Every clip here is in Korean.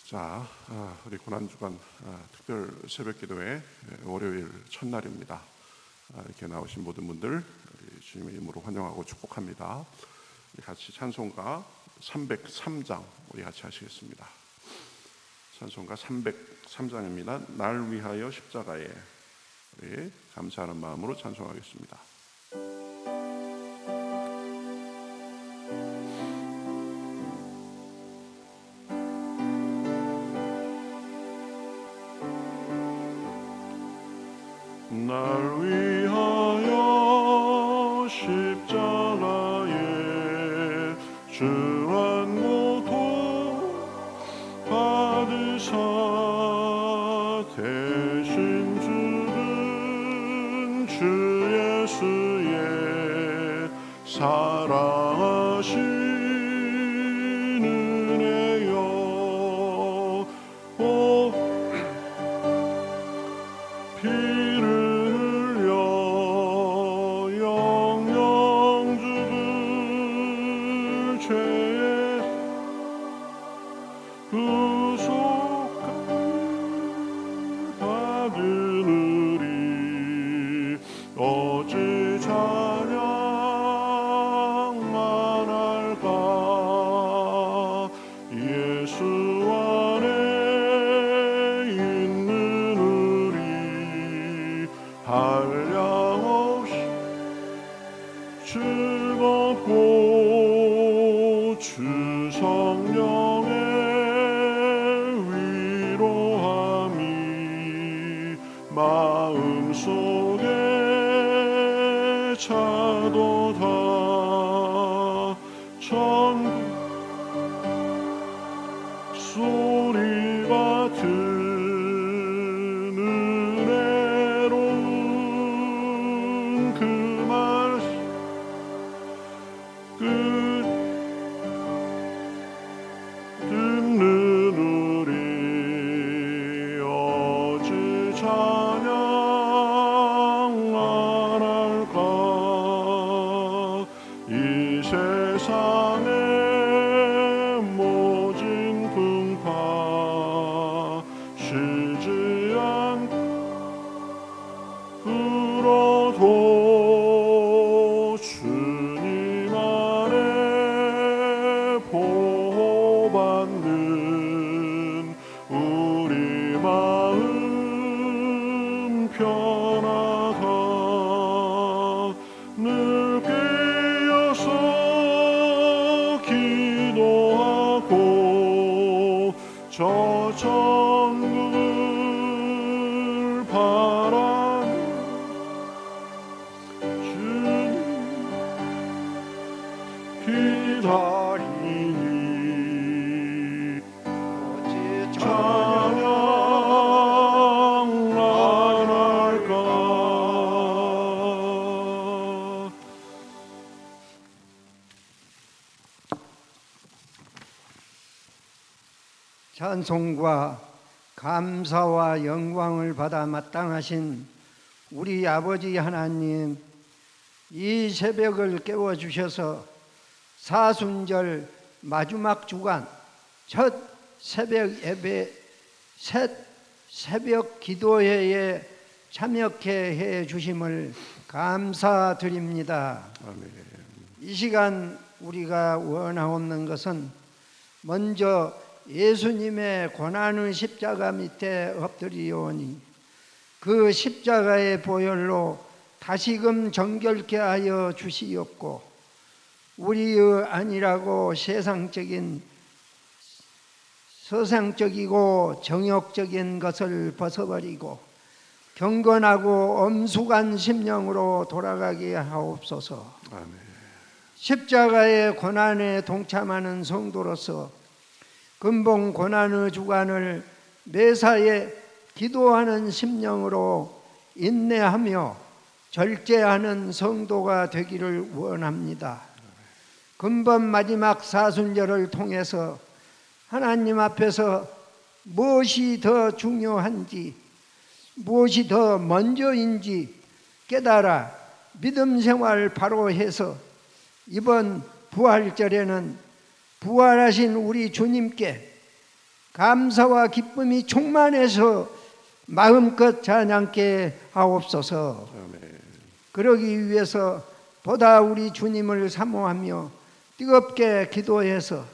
자, 우리 고난주간 특별 새벽기도회 월요일 첫날입니다. 이렇게 나오신 모든 분들 우리 주님의 이름으로 환영하고 축복합니다. 우리 같이 찬송가 303장 우리 같이 하시겠습니다. 찬송가 303장입니다. 날 위하여 십자가에 우리 감사하는 마음으로 찬송하겠습니다. 날 위하여 십자가에 주한 고통 받으사 대신 죽은 주 예수의 사랑하신 은혜여 피를 어찌 찬양만 할까. 예수 안에 있는 우리 한량없이 즐겁고 주 성령의 위로함이 마음속에 차도다. 천국 소리 같은 은혜로운 그 말씀 듣는 우리 어찌 찬양만 할까. 이 세상의 모진 풍파 쉬지 않고 불어도 주님 안에 보호받는 우리 마음 편하다. 늘 깨어서 기도하고 저 천국을 바라는 주님 기다리니 어찌 찬양만 할까. 찬송과 감사와 영광을 받아 마땅하신 우리 아버지 하나님, 이 새벽을 깨워주셔서 사순절 마지막 주간 첫 새벽 예배 셋 새벽 기도회에 참여케 해 주심을 감사드립니다. 아멘. 이 시간 우리가 원하옵는 것은 먼저 예수님의 고난의 십자가 밑에 엎드리오니 그 십자가의 보혈로 다시금 정결케 하여 주시옵고 우리의 아니라고 서상적이고 정욕적인 것을 벗어버리고 경건하고 엄숙한 심령으로 돌아가게 하옵소서. 아멘. 십자가의 고난에 동참하는 성도로서 근본 고난의 주간을 매사에 기도하는 심령으로 인내하며 절제하는 성도가 되기를 원합니다. 근본 마지막 사순절을 통해서 하나님 앞에서 무엇이 더 중요한지, 무엇이 더 먼저인지 깨달아 믿음 생활 바로 해서 이번 부활절에는 부활하신 우리 주님께 감사와 기쁨이 충만해서 마음껏 찬양케 하옵소서. 아멘. 그러기 위해서 보다 우리 주님을 사모하며 뜨겁게 기도해서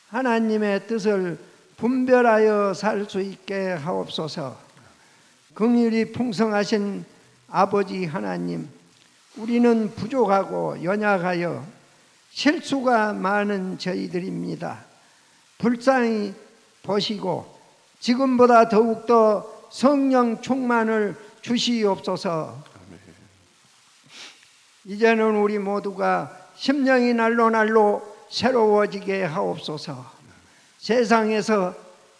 하나님의 뜻을 분별하여 살 수 있게 하옵소서. 긍휼이 풍성하신 아버지 하나님, 우리는 부족하고 연약하여 실수가 많은 저희들입니다. 불쌍히 보시고 지금보다 더욱더 성령 충만을 주시옵소서. 이제는 우리 모두가 심령이 날로 날로 새로워지게 하옵소서. 세상에서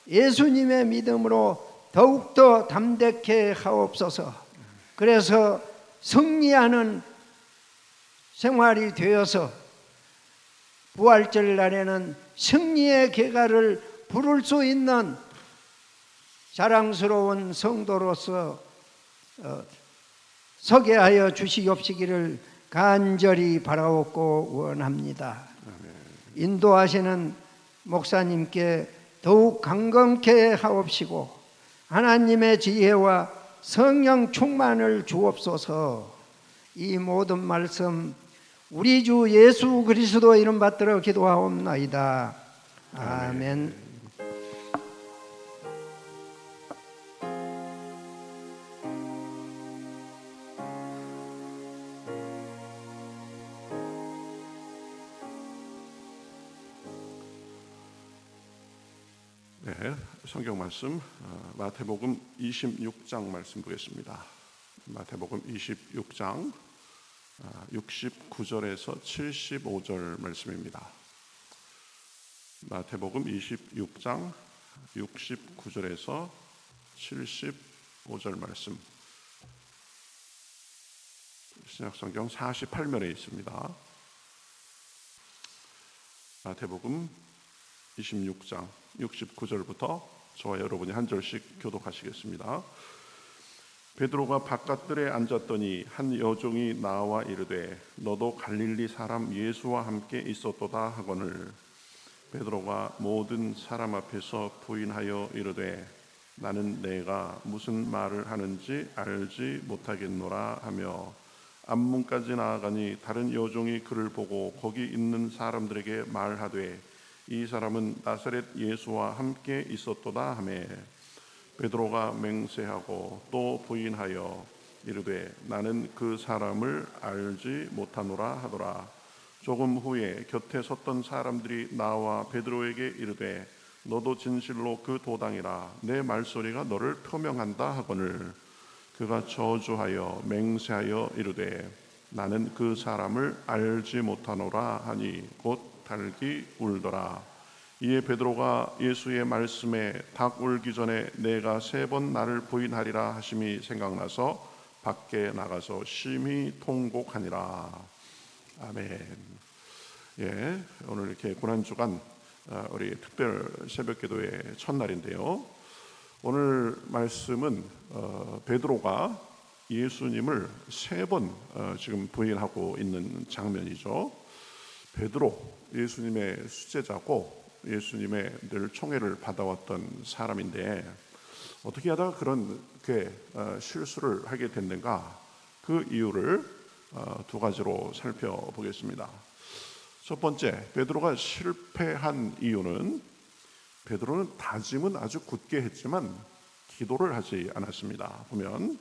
예수님의 믿음으로 더욱더 담대케 하옵소서. 그래서 승리하는 생활이 되어서 부활절 날에는 승리의 개가를 부를 수 있는 자랑스러운 성도로서 서게 하여 주시옵시기를 간절히 바라옵고 원합니다. 인도하시는 목사님께 더욱 강건케 하옵시고 하나님의 지혜와 성령 충만을 주옵소서. 이 모든 말씀 우리 주 예수 그리스도 이름 받들어 기도하옵나이다. 아멘. 네, 성경 말씀 마태복음 26장 말씀 보겠습니다. 마태복음 26장 69절에서 75절 말씀입니다. 마태복음 26장 69절에서 75절 말씀. 신약성경 48면에 있습니다. 마태복음 26장 69절부터 저와 여러분이 한 절씩 교독하시겠습니다. 베드로가 바깥들에 앉았더니 한 여종이 나와 이르되 너도 갈릴리 사람 예수와 함께 있었도다 하거늘 베드로가 모든 사람 앞에서 부인하여 이르되 나는 내가 무슨 말을 하는지 알지 못하겠노라 하며 앞문까지 나아가니 다른 여종이 그를 보고 거기 있는 사람들에게 말하되 이 사람은 나사렛 예수와 함께 있었도다 하매 베드로가 맹세하고 또 부인하여 이르되 나는 그 사람을 알지 못하노라 하더라. 조금 후에 곁에 섰던 사람들이 나와 베드로에게 이르되 너도 진실로 그 도당이라 내 말소리가 너를 표명한다 하거늘 그가 저주하여 맹세하여 이르되 나는 그 사람을 알지 못하노라 하니 곧 닭이 울더라. 이에 베드로가 예수의 말씀에 닭 울기 전에 내가 3번 나를 부인하리라 하심이 생각나서 밖에 나가서 심히 통곡하니라. 아멘. 예, 오늘 이렇게 고난주간 우리 특별 새벽기도의 첫날인데요. 오늘 말씀은 베드로가 예수님을 3번 지금 부인하고 있는 장면이죠. 베드로, 예수님의 수제자고 예수님의 늘 총애를 받아왔던 사람인데 어떻게 하다가 그런 실수를 하게 됐는가? 그 이유를 2가지로 살펴보겠습니다. 첫 번째, 베드로가 실패한 이유는 베드로는 다짐은 아주 굳게 했지만 기도를 하지 않았습니다. 보면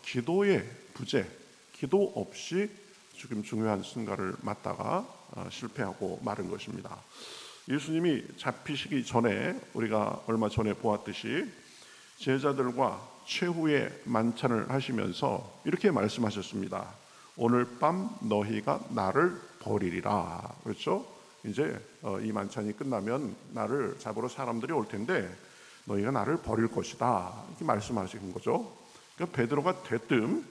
기도의 부재, 기도 없이 지금 중요한 순간을 맞다가 실패하고 마른 것입니다. 예수님이 잡히시기 전에 우리가 얼마 전에 보았듯이 제자들과 최후의 만찬을 하시면서 이렇게 말씀하셨습니다. 오늘 밤 너희가 나를 버리리라. 그렇죠? 이제 이 만찬이 끝나면 나를 잡으러 사람들이 올 텐데 너희가 나를 버릴 것이다. 이렇게 말씀하신 거죠. 그러니까 베드로가 대뜸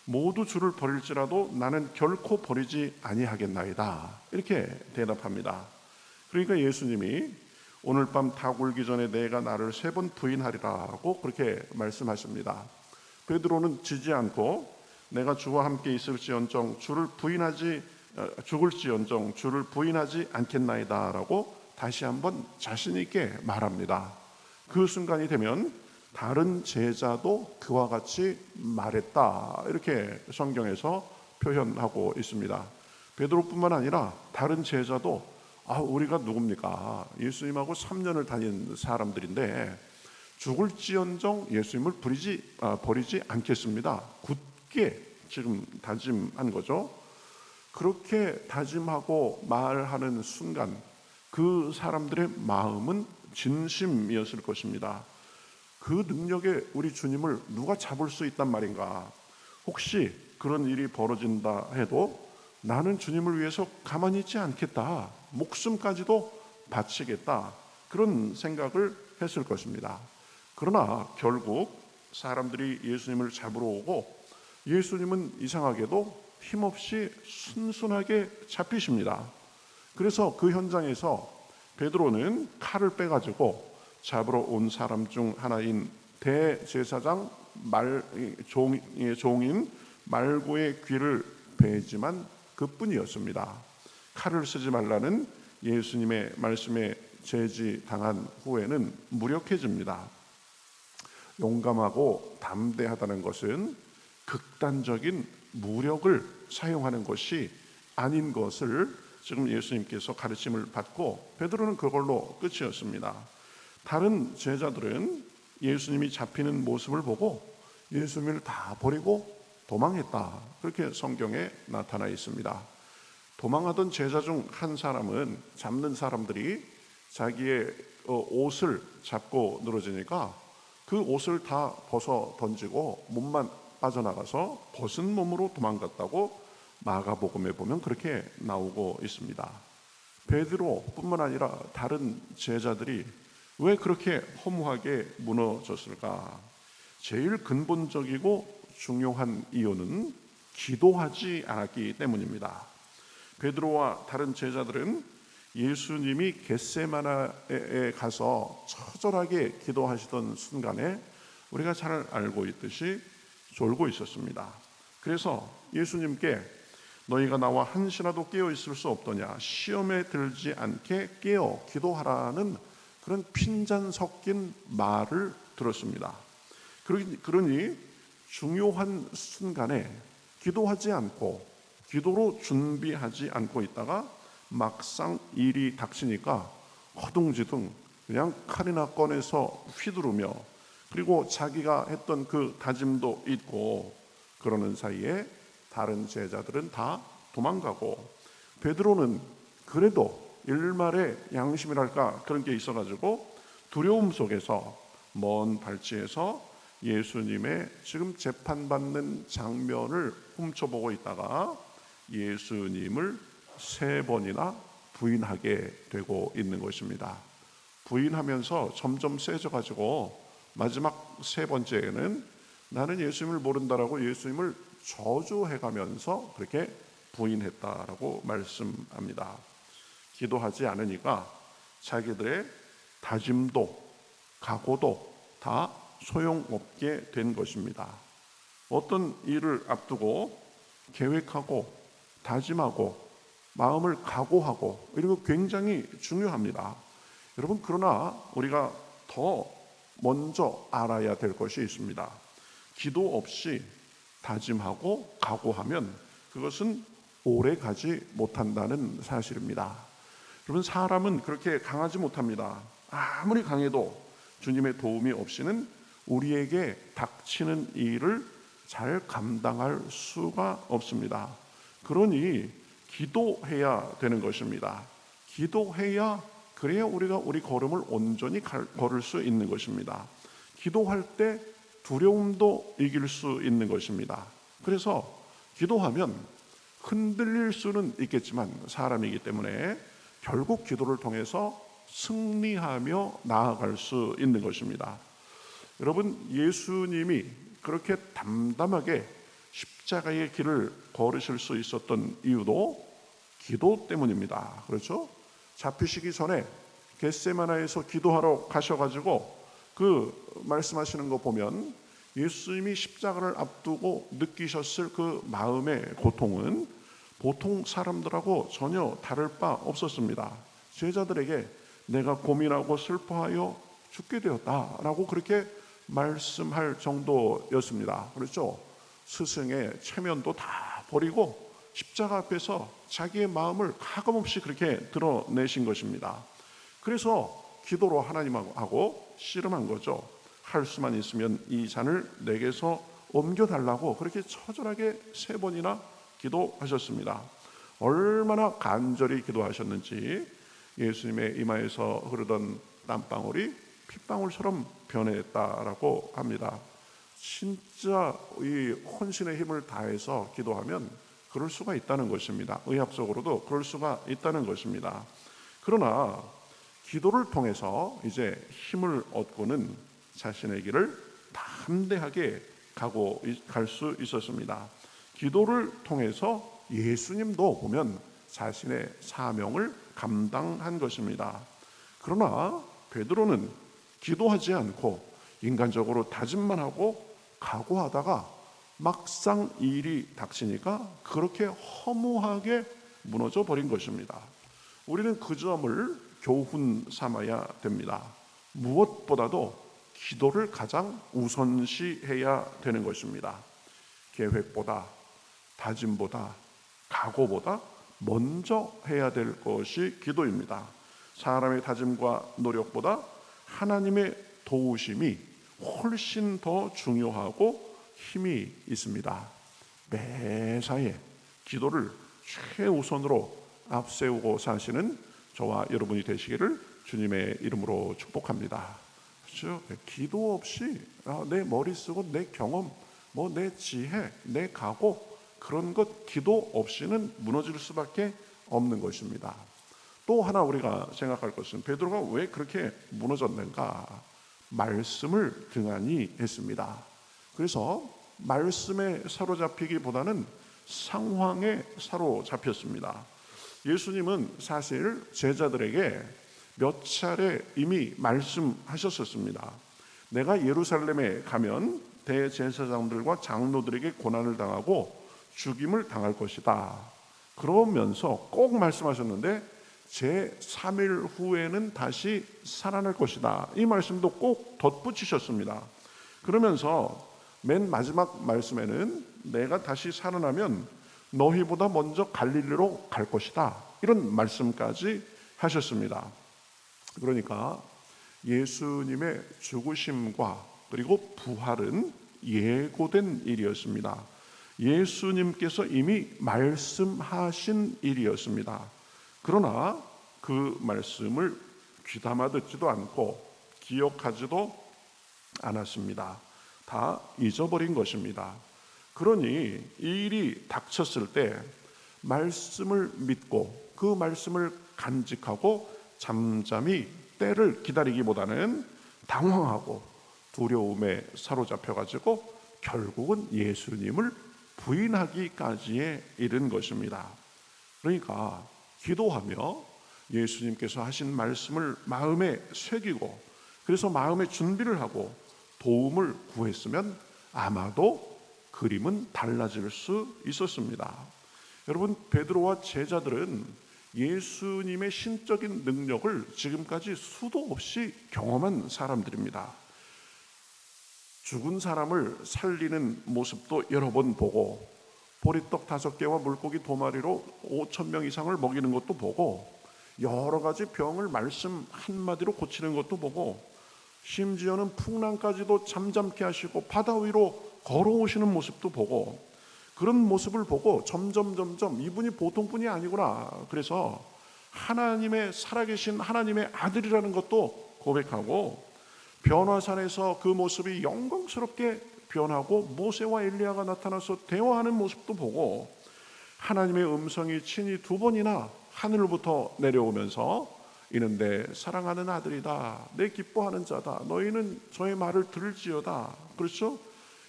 모두 주를 버릴지라도 나는 결코 버리지 아니하겠나이다. 이렇게 대답합니다. 그러니까 예수님이 오늘 밤 닭 울기 전에 내가 나를 3번 부인하리라고 그렇게 말씀하십니다. 베드로는 지지 않고 내가 주와 함께 있을지언정 죽을지언정 주를 부인하지 않겠나이다라고 다시 한번 자신 있게 말합니다. 그 순간이 되면 다른 제자도 그와 같이 말했다, 이렇게 성경에서 표현하고 있습니다. 베드로뿐만 아니라 다른 제자도 우리가 누굽니까? 예수님하고 3년을 다닌 사람들인데 죽을지언정 예수님을 버리지 않겠습니다. 굳게 지금 다짐한 거죠. 그렇게 다짐하고 말하는 순간 그 사람들의 마음은 진심이었을 것입니다. 그 능력에 우리 주님을 누가 잡을 수 있단 말인가? 혹시 그런 일이 벌어진다 해도 나는 주님을 위해서 가만히 있지 않겠다, 목숨까지도 바치겠다, 그런 생각을 했을 것입니다. 그러나 결국 사람들이 예수님을 잡으러 오고 예수님은 이상하게도 힘없이 순순하게 잡히십니다. 그래서 그 현장에서 베드로는 칼을 빼가지고 잡으러 온 사람 중 하나인 대제사장 종인 말고의 귀를 베지만 그뿐이었습니다. 칼을 쓰지 말라는 예수님의 말씀에 제지당한 후에는 무력해집니다. 용감하고 담대하다는 것은 극단적인 무력을 사용하는 것이 아닌 것을 지금 예수님께서 가르침을 받고 베드로는 그걸로 끝이었습니다. 다른 제자들은 예수님이 잡히는 모습을 보고 예수님을 다 버리고 도망했다, 그렇게 성경에 나타나 있습니다. 도망하던 제자 중 한 사람은 잡는 사람들이 자기의 옷을 잡고 늘어지니까 그 옷을 다 벗어 던지고 몸만 빠져나가서 벗은 몸으로 도망갔다고 마가복음에 보면 그렇게 나오고 있습니다. 베드로뿐만 아니라 다른 제자들이 왜 그렇게 허무하게 무너졌을까? 제일 근본적이고 중요한 이유는 기도하지 않았기 때문입니다. 베드로와 다른 제자들은 예수님이 겟세마네에 가서 처절하게 기도하시던 순간에 우리가 잘 알고 있듯이 졸고 있었습니다. 그래서 예수님께 너희가 나와 한시라도 깨어 있을 수 없더냐, 시험에 들지 않게 깨어 기도하라는 그런 핀잔 섞인 말을 들었습니다. 그러니 중요한 순간에 기도하지 않고 기도로 준비하지 않고 있다가 막상 일이 닥치니까 허둥지둥 그냥 칼이나 꺼내서 휘두르며, 그리고 자기가 했던 그 다짐도 잊고 그러는 사이에 다른 제자들은 다 도망가고 베드로는 그래도 일말의 양심이랄까 그런 게 있어가지고 두려움 속에서 먼 발치에서 예수님의 지금 재판받는 장면을 훔쳐보고 있다가 예수님을 3번이나 부인하게 되고 있는 것입니다. 부인하면서 점점 세져가지고 마지막 3번째에는 나는 예수님을 모른다라고 예수님을 저주해가면서 그렇게 부인했다라고 말씀합니다. 기도하지 않으니까 자기들의 다짐도 각오도 다 소용없게 된 것입니다. 어떤 일을 앞두고 계획하고 다짐하고 마음을 각오하고 이런 거 굉장히 중요합니다. 여러분, 그러나 우리가 더 먼저 알아야 될 것이 있습니다. 기도 없이 다짐하고 각오하면 그것은 오래 가지 못한다는 사실입니다. 여러분, 사람은 그렇게 강하지 못합니다. 아무리 강해도 주님의 도움이 없이는 우리에게 닥치는 일을 잘 감당할 수가 없습니다. 그러니 기도해야 되는 것입니다. 기도해야 그래야 우리가 우리 걸음을 온전히 걸을 수 있는 것입니다. 기도할 때 두려움도 이길 수 있는 것입니다. 그래서 기도하면 흔들릴 수는 있겠지만 사람이기 때문에 결국 기도를 통해서 승리하며 나아갈 수 있는 것입니다. 여러분, 예수님이 그렇게 담담하게 십자가의 길을 걸으실 수 있었던 이유도 기도 때문입니다. 그렇죠? 잡히시기 전에 겟세마나에서 기도하러 가셔가지고 그 말씀하시는 거 보면 예수님이 십자가를 앞두고 느끼셨을 그 마음의 고통은 보통 사람들하고 전혀 다를 바 없었습니다. 제자들에게 내가 고민하고 슬퍼하여 죽게 되었다라고 그렇게 말씀할 정도였습니다. 그렇죠? 스승의 체면도 다 버리고 십자가 앞에서 자기의 마음을 가감없이 그렇게 드러내신 것입니다. 그래서 기도로 하나님하고 씨름한 거죠. 할 수만 있으면 이 잔을 내게서 옮겨달라고 그렇게 처절하게 3번이나 기도하셨습니다. 얼마나 간절히 기도하셨는지 예수님의 이마에서 흐르던 땀방울이 핏방울처럼 변했다라고 합니다. 진짜 이 혼신의 힘을 다해서 기도하면 그럴 수가 있다는 것입니다. 의학적으로도 그럴 수가 있다는 것입니다. 그러나 기도를 통해서 이제 힘을 얻고는 자신의 길을 담대하게 갈 수 있었습니다. 기도를 통해서 예수님도 보면 자신의 사명을 감당한 것입니다. 그러나 베드로는 기도하지 않고 인간적으로 다짐만 하고 각오하다가 막상 일이 닥치니까 그렇게 허무하게 무너져 버린 것입니다. 우리는 그 점을 교훈 삼아야 됩니다. 무엇보다도 기도를 가장 우선시해야 되는 것입니다. 계획보다, 다짐보다, 각오보다 먼저 해야 될 것이 기도입니다. 사람의 다짐과 노력보다 하나님의 도우심이 훨씬 더 중요하고 힘이 있습니다. 매사에 기도를 최우선으로 앞세우고 사시는 저와 여러분이 되시기를 주님의 이름으로 축복합니다. 그렇죠? 기도 없이 내 머리 쓰고 내 경험, 내 지혜, 내 각오 그런 것 기도 없이는 무너질 수밖에 없는 것입니다. 또 하나 우리가 생각할 것은 베드로가 왜 그렇게 무너졌는가? 말씀을 등한히 했습니다. 그래서 말씀에 사로잡히기보다는 상황에 사로잡혔습니다. 예수님은 사실 제자들에게 몇 차례 이미 말씀하셨었습니다. 내가 예루살렘에 가면 대제사장들과 장로들에게 고난을 당하고 죽임을 당할 것이다. 그러면서 꼭 말씀하셨는데 제3일 후에는 다시 살아날 것이다. 이 말씀도 꼭 덧붙이셨습니다. 그러면서 맨 마지막 말씀에는 내가 다시 살아나면 너희보다 먼저 갈릴리로 갈 것이다. 이런 말씀까지 하셨습니다. 그러니까 예수님의 죽으심과 그리고 부활은 예고된 일이었습니다. 예수님께서 이미 말씀하신 일이었습니다. 그러나 그 말씀을 귀담아 듣지도 않고 기억하지도 않았습니다. 다 잊어버린 것입니다. 그러니 이 일이 닥쳤을 때 말씀을 믿고 그 말씀을 간직하고 잠잠히 때를 기다리기보다는 당황하고 두려움에 사로잡혀가지고 결국은 예수님을 부인하기까지에 이른 것입니다. 그러니까 기도하며 예수님께서 하신 말씀을 마음에 새기고 그래서 마음의 준비를 하고 도움을 구했으면 아마도 그림은 달라질 수 있었습니다. 여러분, 베드로와 제자들은 예수님의 신적인 능력을 지금까지 수도 없이 경험한 사람들입니다. 죽은 사람을 살리는 모습도 여러 번 보고 보리떡 5개와 물고기 2마리로 5,000명 이상을 먹이는 것도 보고 여러 가지 병을 말씀 한마디로 고치는 것도 보고 심지어는 풍랑까지도 잠잠케 하시고 바다 위로 걸어오시는 모습도 보고 그런 모습을 보고 점점 이분이 보통 분이 아니구나. 그래서 하나님의 살아계신 하나님의 아들이라는 것도 고백하고 변화산에서 그 모습이 영광스럽게 변하고 모세와 엘리야가 나타나서 대화하는 모습도 보고 하나님의 음성이 친히 2번이나 하늘로부터 내려오면서 이는 내 사랑하는 아들이다. 내 기뻐하는 자다. 너희는 저의 말을 들을지어다. 그렇죠?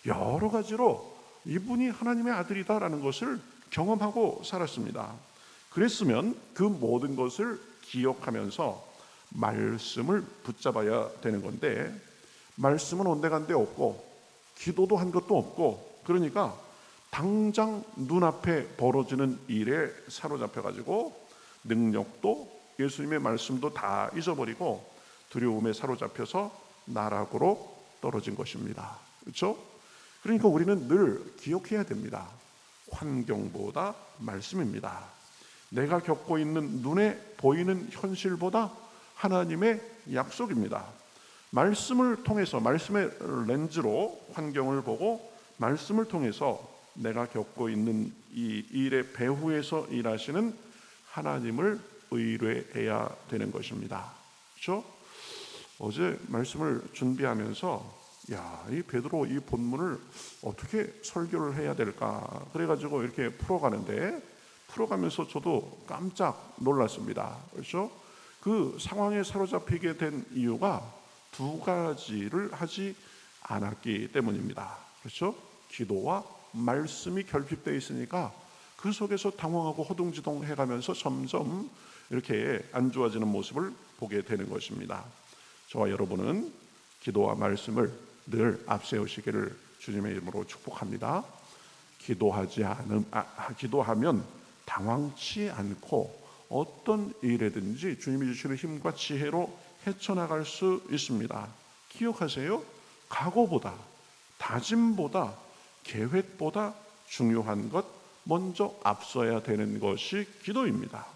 여러 가지로 이분이 하나님의 아들이다라는 것을 경험하고 살았습니다. 그랬으면 그 모든 것을 기억하면서 말씀을 붙잡아야 되는 건데 말씀은 온데간데 없고 기도도 한 것도 없고 그러니까 당장 눈앞에 벌어지는 일에 사로잡혀가지고 능력도 예수님의 말씀도 다 잊어버리고 두려움에 사로잡혀서 나락으로 떨어진 것입니다. 그렇죠? 그러니까 우리는 늘 기억해야 됩니다. 환경보다 말씀입니다. 내가 겪고 있는 눈에 보이는 현실보다 하나님의 약속입니다. 말씀을 통해서, 말씀의 렌즈로 환경을 보고 말씀을 통해서 내가 겪고 있는 이 일의 배후에서 일하시는 하나님을 의뢰해야 되는 것입니다. 그렇죠? 어제 말씀을 준비하면서 이 베드로 이 본문을 어떻게 설교를 해야 될까 그래가지고 이렇게 풀어가면서 저도 깜짝 놀랐습니다. 그렇죠? 그 상황에 사로잡히게 된 이유가 두 가지를 하지 않았기 때문입니다. 그렇죠? 기도와 말씀이 결핍되어 있으니까 그 속에서 당황하고 허둥지둥 해가면서 점점 이렇게 안 좋아지는 모습을 보게 되는 것입니다. 저와 여러분은 기도와 말씀을 늘 앞세우시기를 주님의 이름으로 축복합니다. 기도하면 당황치 않고 어떤 일에든지 주님이 주시는 힘과 지혜로 헤쳐나갈 수 있습니다. 기억하세요. 각오보다, 다짐보다, 계획보다 중요한 것 먼저 앞서야 되는 것이 기도입니다.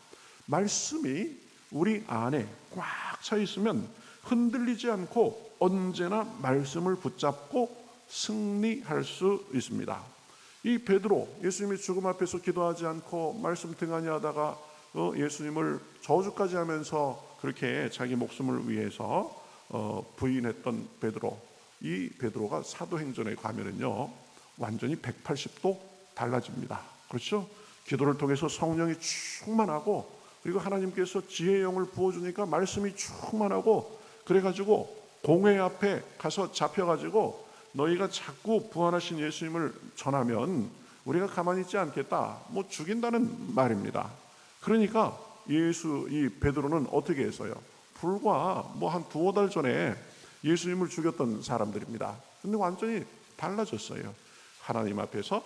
말씀이 우리 안에 꽉 차 있으면 흔들리지 않고 언제나 말씀을 붙잡고 승리할 수 있습니다. 이 베드로, 예수님이 죽음 앞에서 기도하지 않고 말씀 등한히 하다가 예수님을 저주까지 하면서 그렇게 자기 목숨을 위해서 부인했던 베드로, 이 베드로가 사도행전에 가면은요 완전히 180도 달라집니다. 그렇죠? 기도를 통해서 성령이 충만하고, 그리고 하나님께서 지혜의 영을 부어주니까 말씀이 충만하고, 그래가지고 공회 앞에 가서 잡혀가지고 너희가 자꾸 부활하신 예수님을 전하면 우리가 가만히 있지 않겠다, 죽인다는 말입니다. 그러니까 이 베드로는 어떻게 했어요? 불과 한 두어 달 전에 예수님을 죽였던 사람들입니다. 근데 완전히 달라졌어요. 하나님 앞에서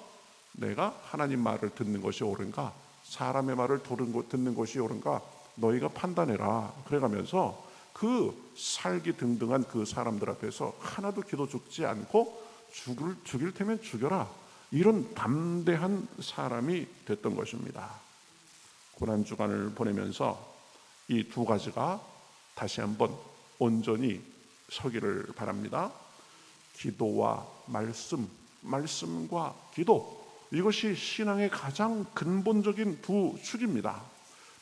내가 하나님 말을 듣는 것이 옳은가, 사람의 말을 듣는 것이 옳은가, 너희가 판단해라. 그래가면서 그 살기 등등한 그 사람들 앞에서 하나도 기도 죽지 않고 죽일 테면 죽여라, 이런 담대한 사람이 됐던 것입니다. 고난주간을 보내면서 이 두 가지가 다시 한번 온전히 서기를 바랍니다. 기도와 말씀, 말씀과 기도, 이것이 신앙의 가장 근본적인 두 축입니다.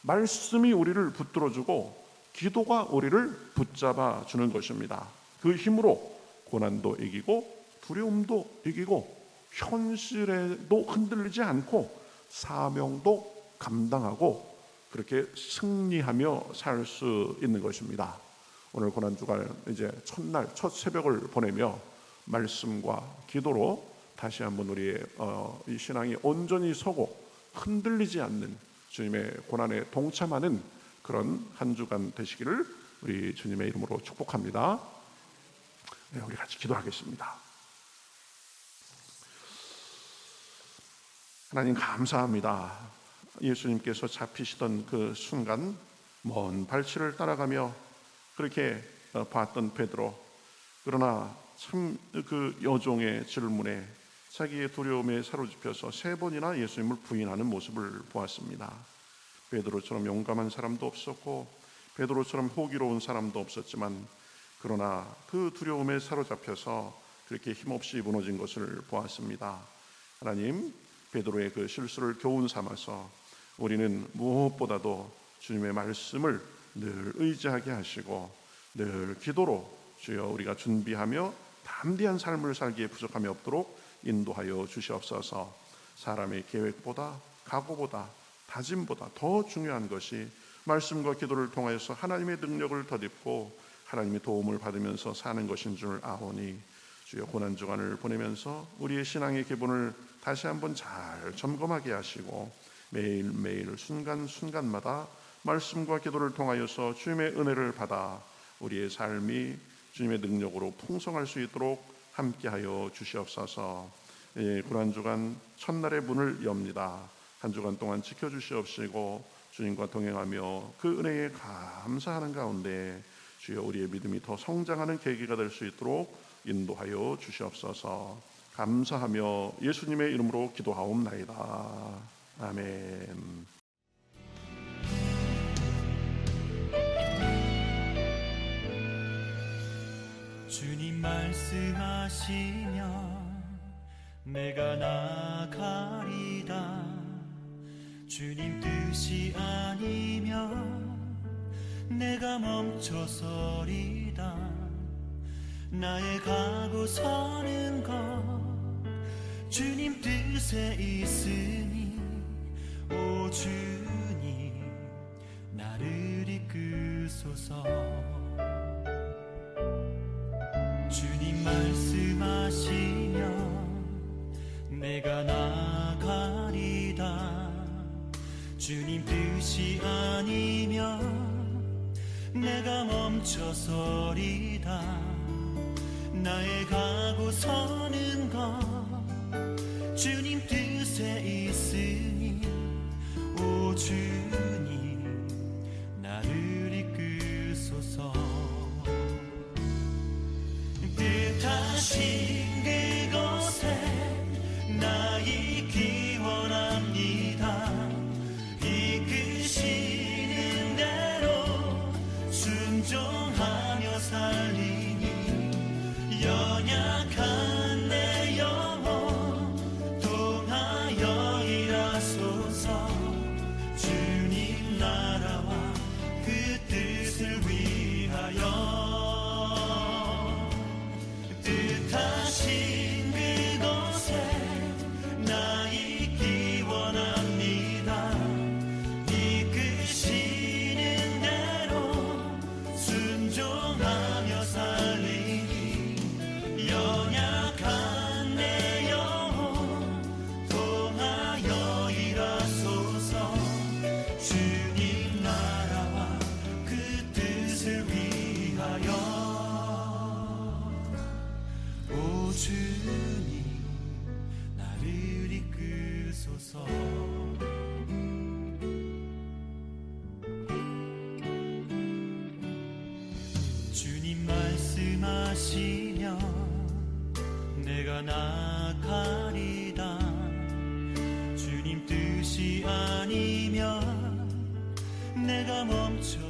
말씀이 우리를 붙들어주고 기도가 우리를 붙잡아 주는 것입니다. 그 힘으로 고난도 이기고 두려움도 이기고 현실에도 흔들리지 않고 사명도 감당하고 그렇게 승리하며 살 수 있는 것입니다. 오늘 고난주간 이제 첫날, 첫 새벽을 보내며 말씀과 기도로 다시 한번 우리의 이 신앙이 온전히 서고 흔들리지 않는, 주님의 고난에 동참하는 그런 한 주간 되시기를 우리 주님의 이름으로 축복합니다. 네, 우리 같이 기도하겠습니다. 하나님 감사합니다. 예수님께서 잡히시던 그 순간 먼 발치를 따라가며 그렇게 봤던 베드로, 그러나 참 그 여종의 질문에 자기의 두려움에 사로잡혀서 3번이나 예수님을 부인하는 모습을 보았습니다. 베드로처럼 용감한 사람도 없었고 베드로처럼 호기로운 사람도 없었지만, 그러나 그 두려움에 사로잡혀서 그렇게 힘없이 무너진 것을 보았습니다. 하나님, 베드로의 그 실수를 교훈 삼아서 우리는 무엇보다도 주님의 말씀을 늘 의지하게 하시고 늘 기도로 주여 우리가 준비하며 담대한 삶을 살기에 부족함이 없도록 인도하여 주시옵소서. 사람의 계획보다 각오보다 다짐보다 더 중요한 것이 말씀과 기도를 통하여서 하나님의 능력을 덧입고 하나님의 도움을 받으면서 사는 것인 줄 아오니, 주여 고난주간을 보내면서 우리의 신앙의 기본을 다시 한번 잘 점검하게 하시고 매일매일 순간순간마다 말씀과 기도를 통하여서 주님의 은혜를 받아 우리의 삶이 주님의 능력으로 풍성할 수 있도록 함께하여 주시옵소서. 고난주간 첫날의 문을 엽니다. 한 주간 동안 지켜주시옵시고 주님과 동행하며 그 은혜에 감사하는 가운데 주여 우리의 믿음이 더 성장하는 계기가 될 수 있도록 인도하여 주시옵소서. 감사하며 예수님의 이름으로 기도하옵나이다. 아멘. 주님 말씀하시면 내가 나가리다. 주님 뜻이 아니면 내가 멈춰서리다. 나의 가고 서는 것 주님 뜻에 있으니 오 주님 나를 이끄소서. 주님 말씀하시면 내가 나가리다. 주님 뜻이 아니면 내가 멈춰서리다. 나의 가고 서는 것 주님 뜻에 있으니 오 주님 나를 이끄소서. 뜻하신 그곳에 나 있기 원합니다. 이끄시는 대로 순종하며 살리니 연약한 내 영혼 통하여 일하소서. 주님 나라와 그 뜻을 위하여 뜻하신 그곳에 나 있기 원합니다. 이끄시는 대로 순종하며 살리니 연약한 내 영혼 통하여 일하소서. 주님 나라와 그 뜻을 위하여 오 주님 나를 이끄소서. 주님 말씀하시면 내가 나가리다. 주님 뜻이 아니면 내가 멈춰